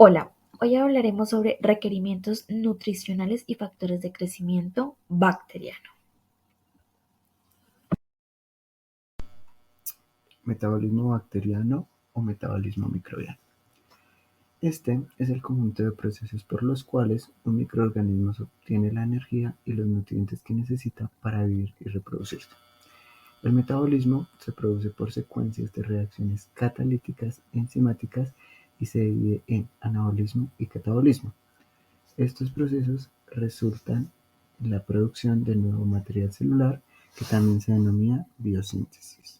Hola, hoy hablaremos sobre requerimientos nutricionales y factores de crecimiento bacteriano. Metabolismo bacteriano o metabolismo microbiano. Este es el conjunto de procesos por los cuales un microorganismo obtiene la energía y los nutrientes que necesita para vivir y reproducirse. El metabolismo se produce por secuencias de reacciones catalíticas, enzimáticas y se divide en anabolismo y catabolismo. Estos procesos resultan en la producción de nuevo material celular que también se denomina biosíntesis.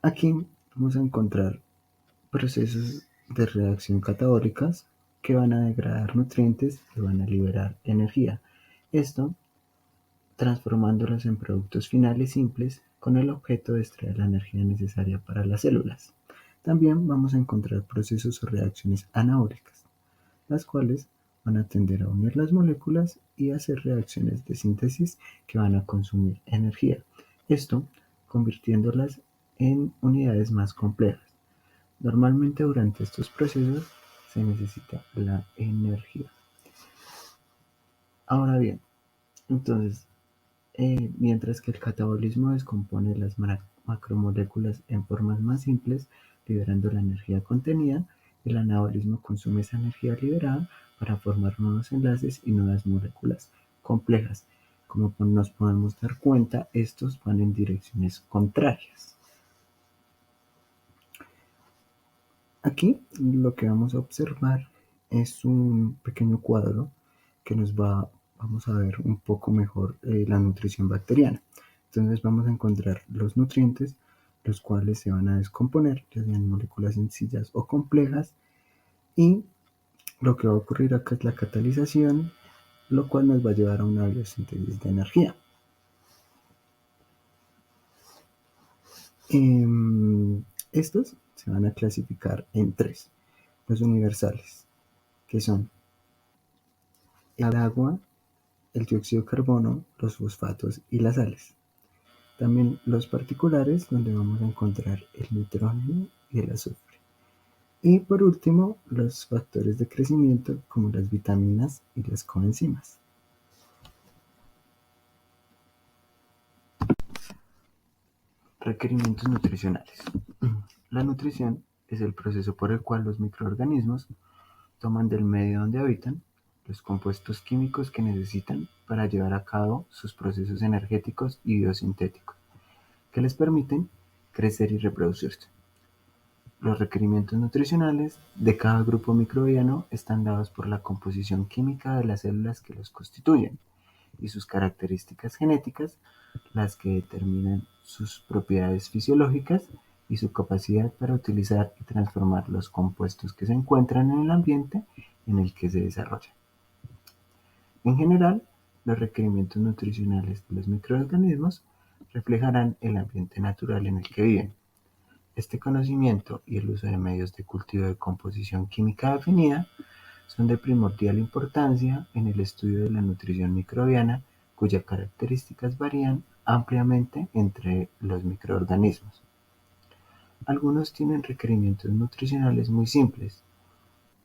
Aquí vamos a encontrar procesos de reacción catabólicas que van a degradar nutrientes y van a liberar energía. Esto transformándolos en productos finales simples con el objeto de extraer la energía necesaria para las células. También vamos a encontrar procesos o reacciones anabólicas, las cuales van a tender a unir las moléculas y hacer reacciones de síntesis que van a consumir energía. Esto convirtiéndolas en unidades más complejas. Normalmente durante estos procesos se necesita la energía. Ahora bien, entonces, mientras que el catabolismo descompone las macromoléculas en formas más simples, liberando la energía contenida, el anabolismo consume esa energía liberada para formar nuevos enlaces y nuevas moléculas complejas. Como nos podemos dar cuenta, estos van en direcciones contrarias. Aquí lo que vamos a observar es un pequeño cuadro que vamos a ver un poco mejor la nutrición bacteriana. Entonces vamos a encontrar los nutrientes, los cuales se van a descomponer, ya sean moléculas sencillas o complejas, y lo que va a ocurrir acá es la catalización, lo cual nos va a llevar a una biosíntesis de energía. Estos se van a clasificar en tres: los universales, que son el agua, el dióxido de carbono, los fosfatos y las sales. También los particulares, donde vamos a encontrar el nitrógeno y el azufre. Y por último, los factores de crecimiento, como las vitaminas y las coenzimas. Requerimientos nutricionales. La nutrición es el proceso por el cual los microorganismos toman del medio donde habitan los compuestos químicos que necesitan para llevar a cabo sus procesos energéticos y biosintéticos, que les permiten crecer y reproducirse. Los requerimientos nutricionales de cada grupo microbiano están dados por la composición química de las células que los constituyen y sus características genéticas, las que determinan sus propiedades fisiológicas y su capacidad para utilizar y transformar los compuestos que se encuentran en el ambiente en el que se desarrollan. En general, los requerimientos nutricionales de los microorganismos reflejarán el ambiente natural en el que viven. Este conocimiento y el uso de medios de cultivo de composición química definida son de primordial importancia en el estudio de la nutrición microbiana, cuyas características varían ampliamente entre los microorganismos. Algunos tienen requerimientos nutricionales muy simples,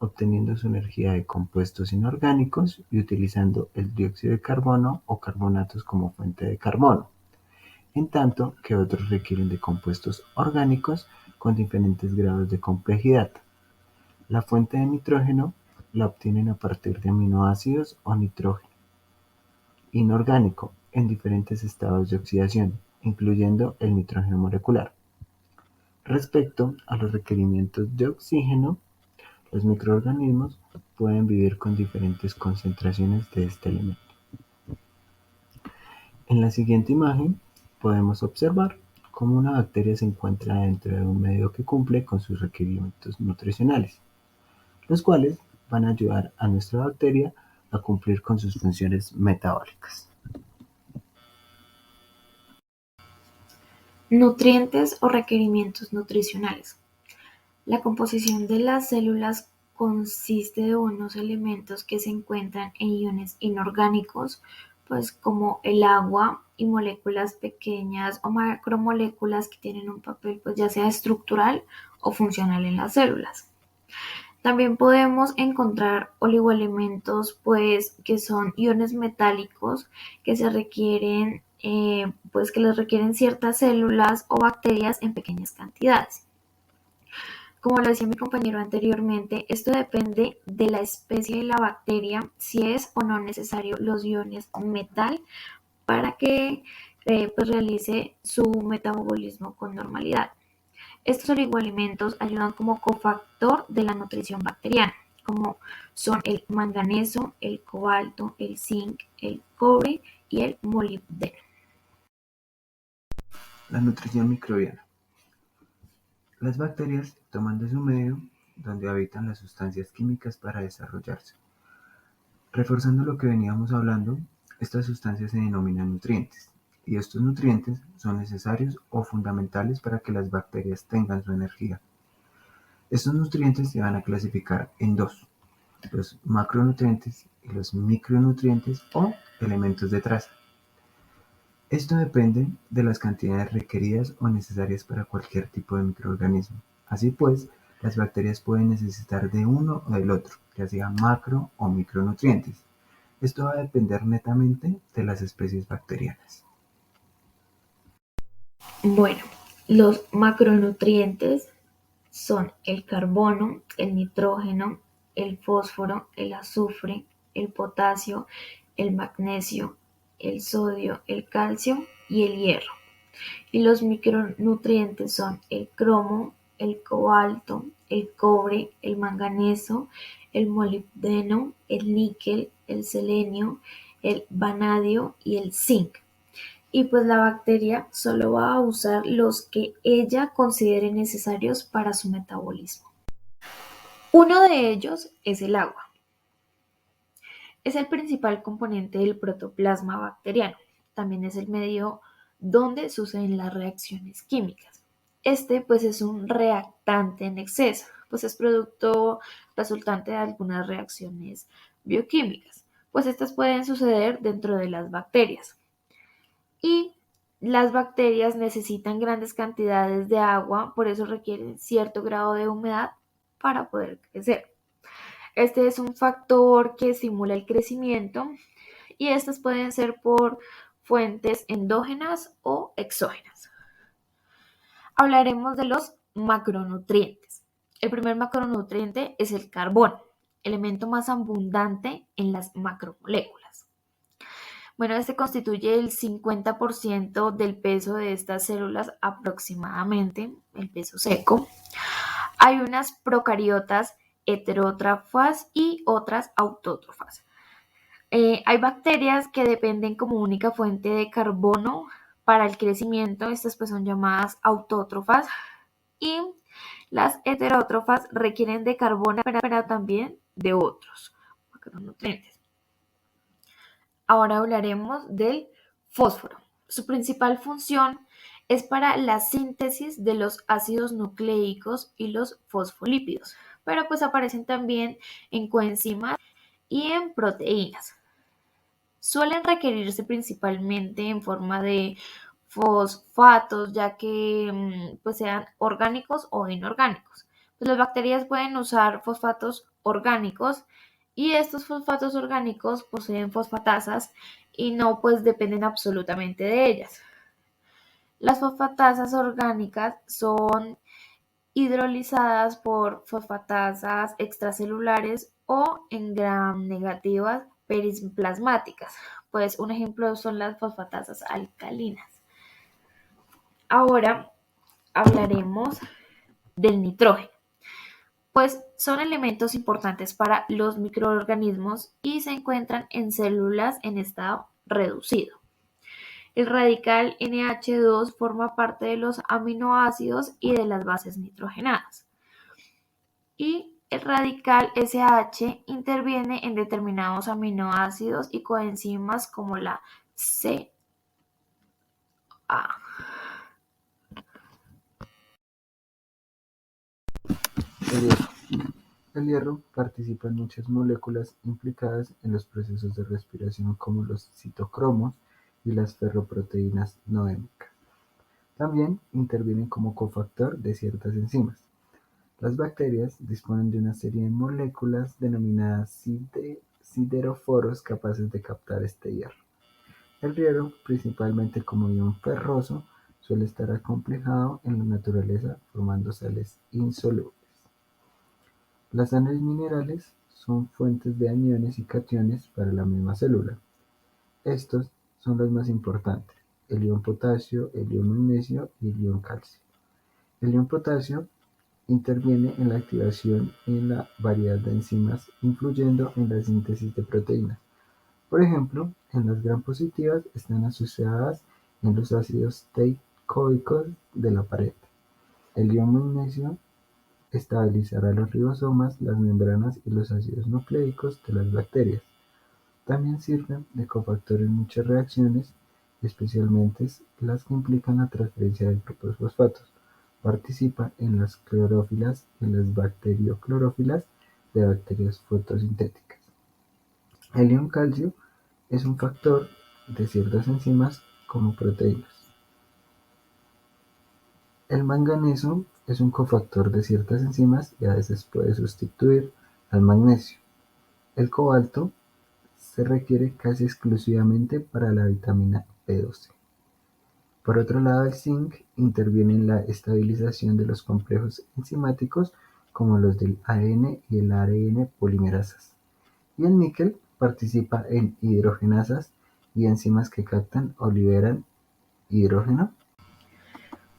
obteniendo su energía de compuestos inorgánicos y utilizando el dióxido de carbono o carbonatos como fuente de carbono, en tanto que otros requieren de compuestos orgánicos con diferentes grados de complejidad. La fuente de nitrógeno la obtienen a partir de aminoácidos o nitrógeno inorgánico en diferentes estados de oxidación, incluyendo el nitrógeno molecular. Respecto a los requerimientos de oxígeno, los microorganismos pueden vivir con diferentes concentraciones de este elemento. En la siguiente imagen podemos observar cómo una bacteria se encuentra dentro de un medio que cumple con sus requerimientos nutricionales, los cuales van a ayudar a nuestra bacteria a cumplir con sus funciones metabólicas. Nutrientes o requerimientos nutricionales. La composición de las células consiste de unos elementos que se encuentran en iones inorgánicos, pues como el agua y moléculas pequeñas o macromoléculas que tienen un papel pues ya sea estructural o funcional en las células. También podemos encontrar oligoelementos, pues, que son iones metálicos que se requieren, pues, que les requieren ciertas células o bacterias en pequeñas cantidades. Como lo decía mi compañero anteriormente, esto depende de la especie de la bacteria, si es o no necesario los iones metal para que pues realice su metabolismo con normalidad. Estos oligoelementos ayudan como cofactor de la nutrición bacteriana, como son el manganeso, el cobalto, el zinc, el cobre y el molibdeno. La nutrición microbiana. Las bacterias toman de su medio donde habitan las sustancias químicas para desarrollarse. Reforzando lo que veníamos hablando, estas sustancias se denominan nutrientes, y estos nutrientes son necesarios o fundamentales para que las bacterias tengan su energía. Estos nutrientes se van a clasificar en dos: los macronutrientes y los micronutrientes o elementos de traza. Esto depende de las cantidades requeridas o necesarias para cualquier tipo de microorganismo. Así pues, las bacterias pueden necesitar de uno o del otro, ya sea macro o micronutrientes. Esto va a depender netamente de las especies bacterianas. Bueno, los macronutrientes son el carbono, el nitrógeno, el fósforo, el azufre, el potasio, el magnesio, el sodio, el calcio y el hierro. Y los micronutrientes son el cromo, el cobalto, el cobre, el manganeso, el molibdeno, el níquel, el selenio, el vanadio y el zinc. Y pues la bacteria solo va a usar los que ella considere necesarios para su metabolismo. Uno de ellos es el agua. Es el principal componente del protoplasma bacteriano. También es el medio donde suceden las reacciones químicas. Este pues es un reactante en exceso, pues es producto resultante de algunas reacciones bioquímicas, pues estas pueden suceder dentro de las bacterias. Y las bacterias necesitan grandes cantidades de agua, por eso requieren cierto grado de humedad para poder crecer. Este es un factor que estimula el crecimiento y estas pueden ser por fuentes endógenas o exógenas. Hablaremos de los macronutrientes. El primer macronutriente es el carbono, elemento más abundante en las macromoléculas. Bueno, este constituye el 50% del peso de estas células aproximadamente, el peso seco. Hay unas procariotas heterótrofas y otras autótrofas. Hay bacterias que dependen como única fuente de carbono para el crecimiento, estas pues son llamadas autótrofas, y las heterótrofas requieren de carbono, pero también de otros macronutrientes. Ahora hablaremos del fósforo. Su principal función es para la síntesis de los ácidos nucleicos y los fosfolípidos, pero pues aparecen también en coenzimas y en proteínas. Suelen requerirse principalmente en forma de fosfatos, ya que pues sean orgánicos o inorgánicos. Pues las bacterias pueden usar fosfatos orgánicos y estos fosfatos orgánicos poseen fosfatasas y no pues dependen absolutamente de ellas. Las fosfatasas orgánicas son hidrolizadas por fosfatasas extracelulares o en gram negativas periplasmáticas. Pues un ejemplo son las fosfatasas alcalinas. Ahora hablaremos del nitrógeno, pues son elementos importantes para los microorganismos y se encuentran en células en estado reducido. El radical NH2 forma parte de los aminoácidos y de las bases nitrogenadas. Y el radical SH interviene en determinados aminoácidos y coenzimas como la CA. El hierro. El hierro participa en muchas moléculas implicadas en los procesos de respiración como los citocromos y las ferroproteínas no hemicas. También intervienen como cofactor de ciertas enzimas. Las bacterias disponen de una serie de moléculas denominadas sideroforos capaces de captar este hierro. El hierro, principalmente como ion ferroso, suele estar acomplejado en la naturaleza formando sales insolubles. Las sales minerales son fuentes de aniones y cationes para la misma célula. Estos son los más importantes: el ion potasio, el ion magnesio y el ion calcio. El ion potasio interviene en la activación y en la variedad de enzimas, influyendo en la síntesis de proteínas. Por ejemplo, en las gram positivas están asociadas en los ácidos teicoicos de la pared. El ion magnesio estabilizará los ribosomas, las membranas y los ácidos nucleicos de las bacterias. También sirven de cofactor en muchas reacciones, especialmente las que implican la transferencia de grupos fosfatos. Participa en las clorófilas y en las bacterioclorófilas de bacterias fotosintéticas. El ion calcio es un factor de ciertas enzimas como proteínas. El manganeso es un cofactor de ciertas enzimas y a veces puede sustituir al magnesio. El cobalto se requiere casi exclusivamente para la vitamina B12. Por otro lado, el zinc interviene en la estabilización de los complejos enzimáticos como los del ADN y el ARN polimerasas. Y el níquel participa en hidrogenasas y enzimas que captan o liberan hidrógeno.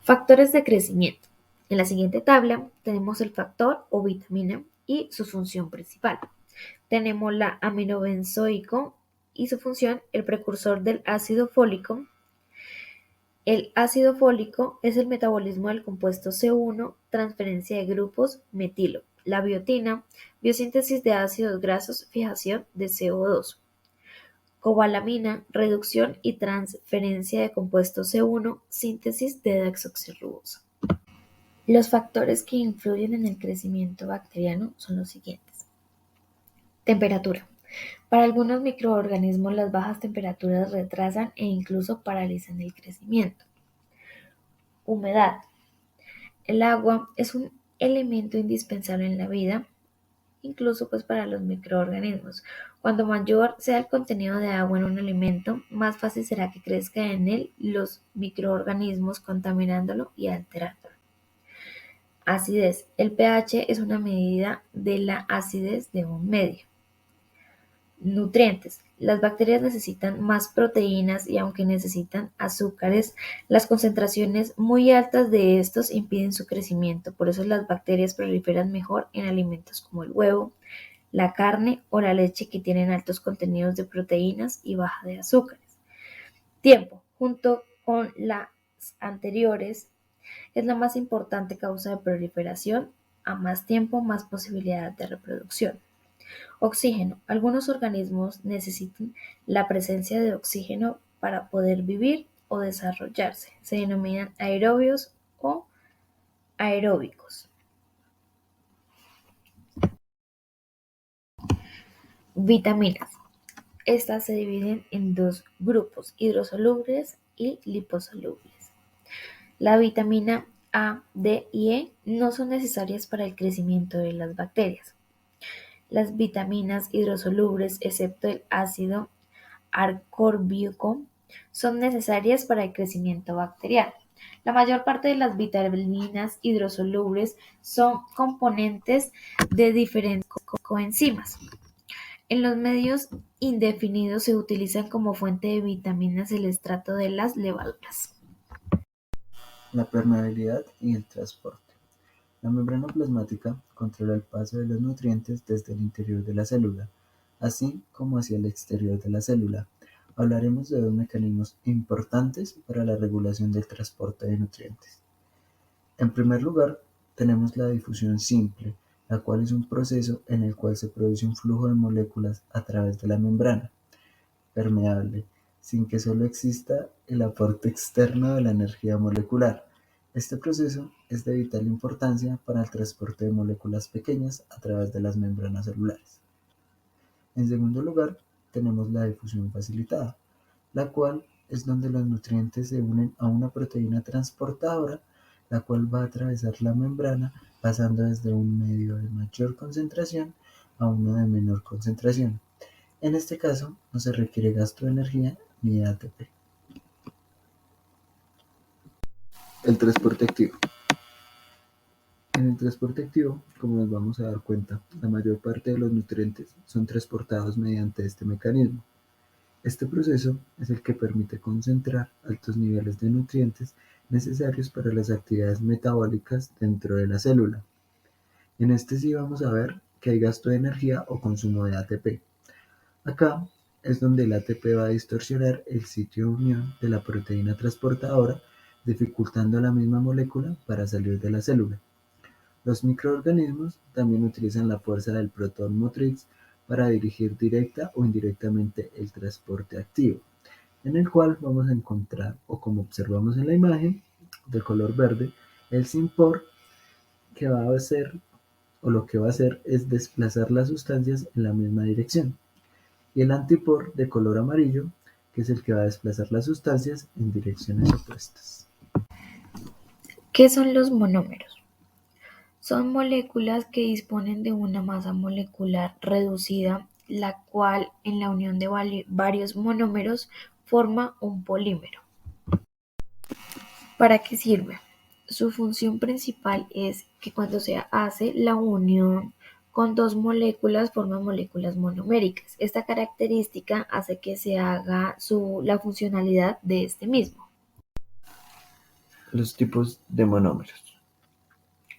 Factores de crecimiento. En la siguiente tabla tenemos el factor o vitamina y su función principal. Tenemos la aminobenzoico y su función, el precursor del ácido fólico. El ácido fólico es el metabolismo del compuesto C1, transferencia de grupos, metilo. La biotina, biosíntesis de ácidos grasos, fijación de CO2. Cobalamina, reducción y transferencia de compuesto C1, síntesis de desoxirribosa. Los factores que influyen en el crecimiento bacteriano son los siguientes. Temperatura. Para algunos microorganismos las bajas temperaturas retrasan e incluso paralizan el crecimiento. Humedad. El agua es un elemento indispensable en la vida, incluso pues para los microorganismos. Cuanto mayor sea el contenido de agua en un alimento, más fácil será que crezcan en él los microorganismos contaminándolo y alterándolo. Acidez. El pH es una medida de la acidez de un medio. Nutrientes. Las bacterias necesitan más proteínas y aunque necesitan azúcares, las concentraciones muy altas de estos impiden su crecimiento. Por eso las bacterias proliferan mejor en alimentos como el huevo, la carne o la leche que tienen altos contenidos de proteínas y baja de azúcares. Tiempo. Junto con las anteriores, es la más importante causa de proliferación. A más tiempo, más posibilidad de reproducción. Oxígeno. Algunos organismos necesitan la presencia de oxígeno para poder vivir o desarrollarse. Se denominan aerobios o aeróbicos. Vitaminas. Estas se dividen en dos grupos, hidrosolubles y liposolubles. La vitamina A, D y E no son necesarias para el crecimiento de las bacterias. Las vitaminas hidrosolubles, excepto el ácido ascórbico, son necesarias para el crecimiento bacteriano. La mayor parte de las vitaminas hidrosolubles son componentes de diferentes coenzimas. En los medios indefinidos se utilizan como fuente de vitaminas el estrato de las levaduras. La permeabilidad y el transporte. La membrana plasmática controla el paso de los nutrientes desde el interior de la célula, así como hacia el exterior de la célula. Hablaremos de dos mecanismos importantes para la regulación del transporte de nutrientes. En primer lugar, tenemos la difusión simple, la cual es un proceso en el cual se produce un flujo de moléculas a través de la membrana permeable, sin que solo exista el aporte externo de la energía molecular. Este proceso es de vital importancia para el transporte de moléculas pequeñas a través de las membranas celulares. En segundo lugar, tenemos la difusión facilitada, la cual es donde los nutrientes se unen a una proteína transportadora, la cual va a atravesar la membrana pasando desde un medio de mayor concentración a uno de menor concentración. En este caso, no se requiere gasto de energía ni de ATP. El transporte activo. En el transporte activo, como nos vamos a dar cuenta, la mayor parte de los nutrientes son transportados mediante este mecanismo. Este proceso es el que permite concentrar altos niveles de nutrientes necesarios para las actividades metabólicas dentro de la célula. En este sí vamos a ver que hay gasto de energía o consumo de ATP. Acá es donde el ATP va a distorsionar el sitio de unión de la proteína transportadora, dificultando la misma molécula para salir de la célula. Los microorganismos también utilizan la fuerza del protón motriz para dirigir directa o indirectamente el transporte activo, en el cual vamos a encontrar, o como observamos en la imagen de color verde, el SYNPOR, que va a hacer, o lo que va a hacer es desplazar las sustancias en la misma dirección, y el antipor de color amarillo, que es el que va a desplazar las sustancias en direcciones opuestas. ¿Qué son los monómeros? Son moléculas que disponen de una masa molecular reducida, la cual, en la unión de varios monómeros, forma un polímero. ¿Para qué sirve? Su función principal es que cuando se hace la unión con dos moléculas forman moléculas monoméricas. Esta característica hace que se haga la funcionalidad de este mismo. Los tipos de monómeros.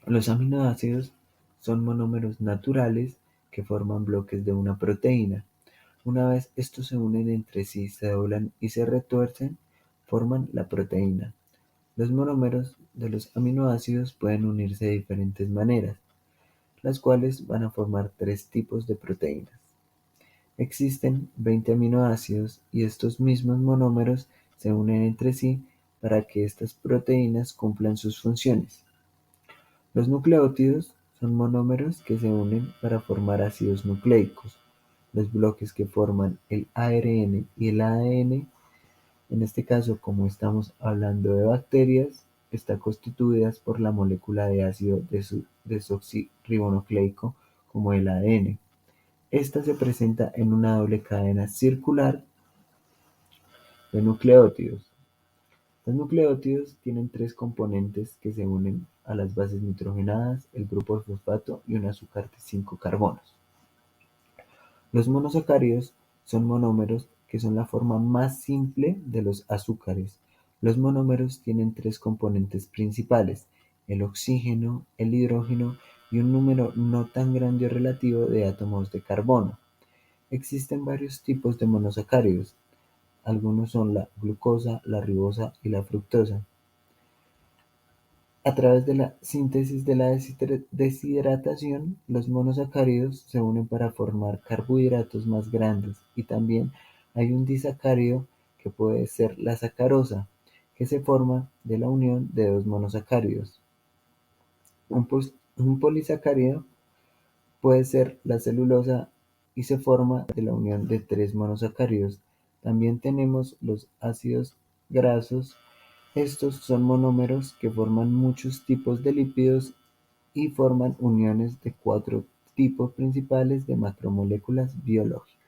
Los aminoácidos son monómeros naturales que forman bloques de una proteína. Una vez estos se unen entre sí, se doblan y se retuercen, forman la proteína. Los monómeros de los aminoácidos pueden unirse de diferentes maneras, las cuales van a formar tres tipos de proteínas. Existen 20 aminoácidos y estos mismos monómeros se unen entre sí para que estas proteínas cumplan sus funciones. Los nucleótidos son monómeros que se unen para formar ácidos nucleicos. Los bloques que forman el ARN y el ADN, en este caso, como estamos hablando de bacterias, están constituidas por la molécula de ácido desoxirribonucleico como el ADN. Esta se presenta en una doble cadena circular de nucleótidos. Los nucleótidos tienen tres componentes que se unen a las bases nitrogenadas, el grupo de fosfato y un azúcar de 5 carbonos. Los monosacáridos son monómeros que son la forma más simple de los azúcares. Los monómeros tienen tres componentes principales: el oxígeno, el hidrógeno y un número no tan grande o relativo de átomos de carbono. Existen varios tipos de monosacáridos. Algunos son la glucosa, la ribosa y la fructosa. A través de la síntesis de la deshidratación, los monosacáridos se unen para formar carbohidratos más grandes, y también hay un disacárido que puede ser la sacarosa, que se forma de la unión de dos monosacáridos. Un polisacárido puede ser la celulosa y se forma de la unión de tres monosacáridos. También tenemos los ácidos grasos. Estos son monómeros que forman muchos tipos de lípidos y forman uniones de cuatro tipos principales de macromoléculas biológicas.